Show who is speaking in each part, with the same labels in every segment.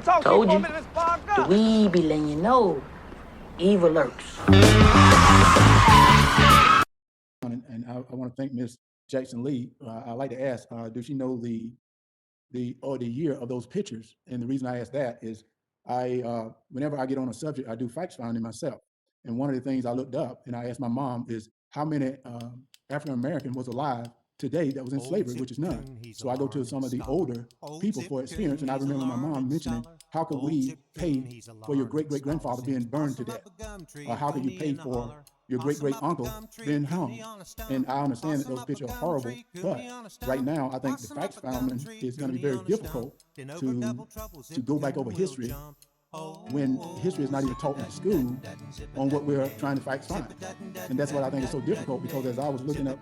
Speaker 1: Told you. We be letting you know. Evil lurks.
Speaker 2: And I want to thank Ms. Jackson Lee. I'd like to ask, does she know the year of those pictures? And the reason I ask that is whenever I get on a subject, I do facts finding myself. And one of the things I looked up and I asked my mom is how many African American was alive today that was in slavery, which is none. So I go to some of the older people for experience, and I remember my mom mentioning, how could we pay for your great-great-grandfather being burned to death? Or how could you pay for your great-great-uncle being hung? And I understand that those pictures are horrible, but right now I think the facts founding is going to be very difficult to go back over history when history is not even taught in school on what we're trying to facts find. And that's what I think is so difficult, because as I was looking up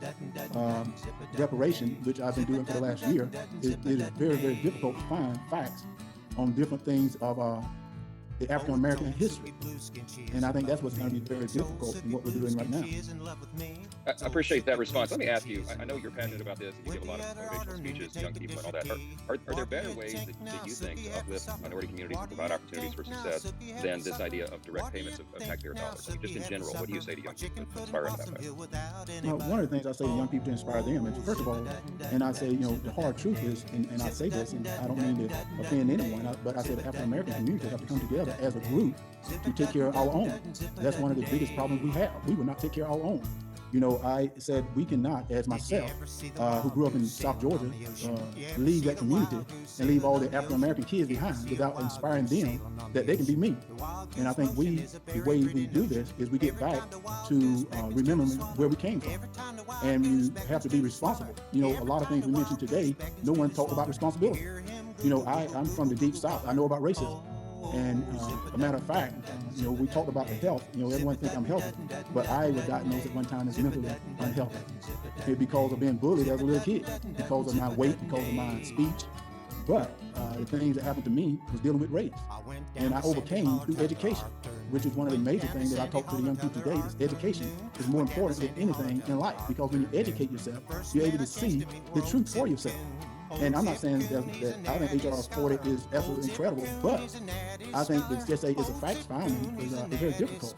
Speaker 2: reparation, which I've been doing for the last year, it is very, very difficult to find facts on different things of the African American history. And I think that's what's going to be very difficult in what we're doing right now.
Speaker 3: I appreciate that response. Let me ask you, I know you're passionate about this and you give a lot of motivational speeches to young people and all that. Are there better ways that you think to uplift minority communities and provide opportunities for success than this idea of direct payments of taxpayer dollars? I mean, just in general, what do you say to young people to inspire them that way?
Speaker 2: Well, one of the things I say to young people to inspire them is, first of all, and I say, the hard truth is, and I say this, and I don't mean to offend anyone, but I say the African American community have to come together as a group to take care of our own. That's one of the biggest problems we have. We will not take care of our own. I said we cannot, as myself, who grew up in South Georgia, leave that community and leave all the African American kids behind without inspiring them that they can be me. And I think the way we do this is we get back to remembering where we came from. And you have to be responsible. A lot of things we mentioned today, no one talked about responsibility. I'm from the deep South. I know about racism. And a matter of fact, we talked about the health. Everyone thinks I'm healthy, but I was diagnosed at one time as mentally unhealthy. Because of being bullied as a little kid, because of my weight, because of my speech. But the things that happened to me was dealing with race. And I overcame through education, which is one of the major things that I talk to the young people today, is education is more important than anything in life. Because when you educate yourself, you're able to see the truth for yourself. And I'm not saying that I think HR 40 is absolutely incredible, but I think that just it's a facts founding is very difficult.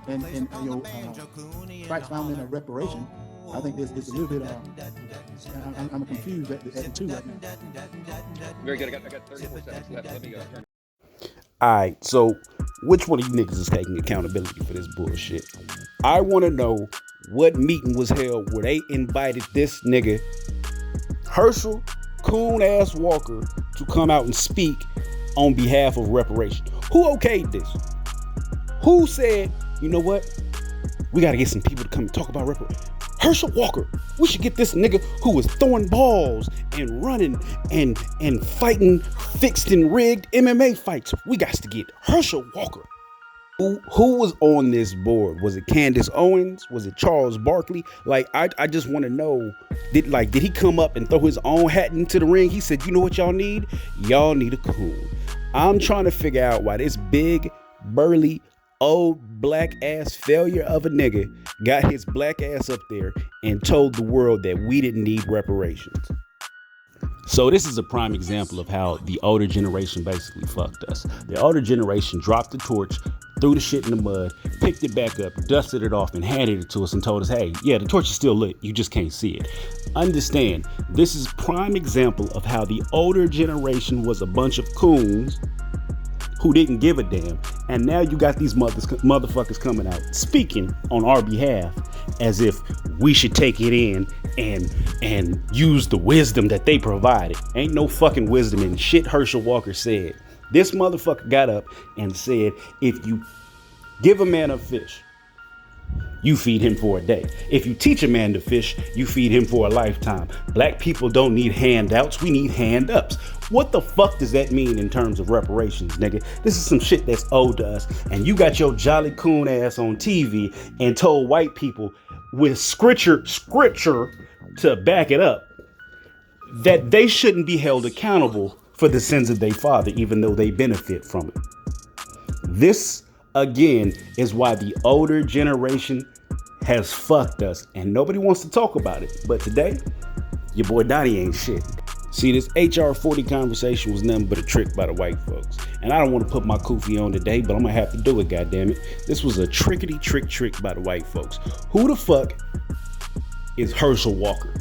Speaker 2: And facts founding and reparation, I think it's a little bit. I'm confused at the two right now.
Speaker 3: Very good. I got 34 seconds left. Let me turn.
Speaker 4: All right, so which one of you niggas is taking accountability for this bullshit? I want to know what meeting was held where they invited this nigga, Herschel Coon-ass Walker, to come out and speak on behalf of reparation. Who okayed this? Who said, you know what? We got to get some people to come and talk about reparation. Herschel Walker. We should get this nigga who was throwing balls and running and fighting fixed and rigged MMA fights. We got to get Herschel Walker. Who was on this board? Was it Candace Owens? Was it Charles Barkley? I just want to know, did he come up and throw his own hat into the ring? He said, you know what y'all need? Y'all need a coon. I'm trying to figure out why this big, burly, old black ass failure of a nigga got his black ass up there and told the world that we didn't need reparations. So this is a prime example of how the older generation basically fucked us. The older generation dropped the torch, threw the shit in the mud, picked it back up, dusted it off, and handed it to us and told us, hey, yeah, the torch is still lit. You just can't see it. Understand, this is prime example of how the older generation was a bunch of coons who didn't give a damn. And now you got these motherfuckers coming out speaking on our behalf as if we should take it in and use the wisdom that they provided. Ain't no fucking wisdom in shit Herschel Walker said. This motherfucker got up and said, if you give a man a fish, you feed him for a day. If you teach a man to fish, you feed him for a lifetime. Black people don't need handouts, we need hand-ups. What the fuck does that mean in terms of reparations, nigga? This is some shit that's owed to us. And you got your jolly coon ass on TV and told white people with scripture to back it up that they shouldn't be held accountable for the sins of their father, even though they benefit from it. This, again, is why the older generation has fucked us and nobody wants to talk about it. But today, your boy Donnie ain't shit. See, this HR 40 conversation was nothing but a trick by the white folks. And I don't want to put my kufi on today, but I'm going to have to do it, goddammit. This was a trick by the white folks. Who the fuck is Herschel Walker?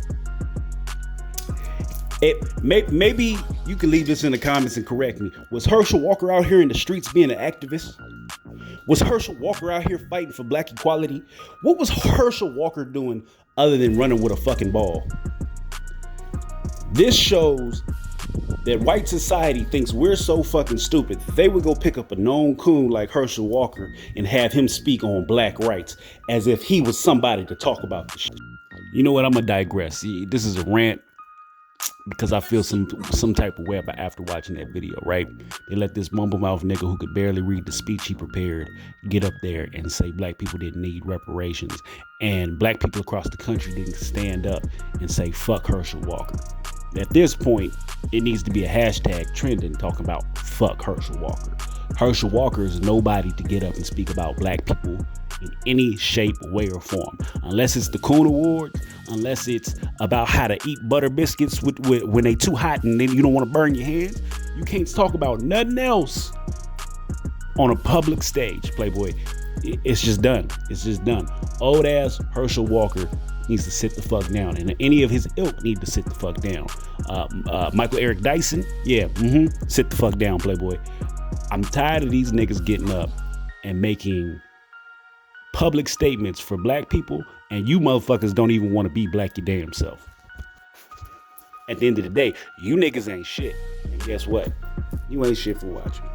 Speaker 4: Maybe you can leave this in the comments and correct me. Was Herschel Walker out here in the streets being an activist? Was Herschel Walker out here fighting for black equality? What was Herschel Walker doing other than running with a fucking ball? This shows that white society thinks we're so fucking stupid. They would go pick up a known coon like Herschel Walker and have him speak on black rights as if he was somebody to talk about this shit. You know what? I'm gonna digress. This is a rant because I feel some type of way after watching that video, right? They let this mumble mouth nigga who could barely read the speech he prepared get up there and say black people didn't need reparations, and black people across the country didn't stand up and say fuck Herschel Walker. At this point, it needs to be a hashtag trending talking about fuck Herschel Walker. Herschel Walker is nobody to get up and speak about black people in any shape, way, or form. Unless it's the Coon Awards, unless it's about how to eat butter biscuits when they too hot and then you don't want to burn your hands. You can't talk about nothing else on a public stage, Playboy. It's just done. It's just done. Old ass Herschel Walker needs to sit the fuck down, and any of his ilk need to sit the fuck down. Michael Eric Dyson, sit the fuck down, Playboy. I'm tired of these niggas getting up and making public statements for black people, and you motherfuckers don't even want to be black your damn self. At the end of the day, you niggas ain't shit, and guess what? You ain't shit for watching.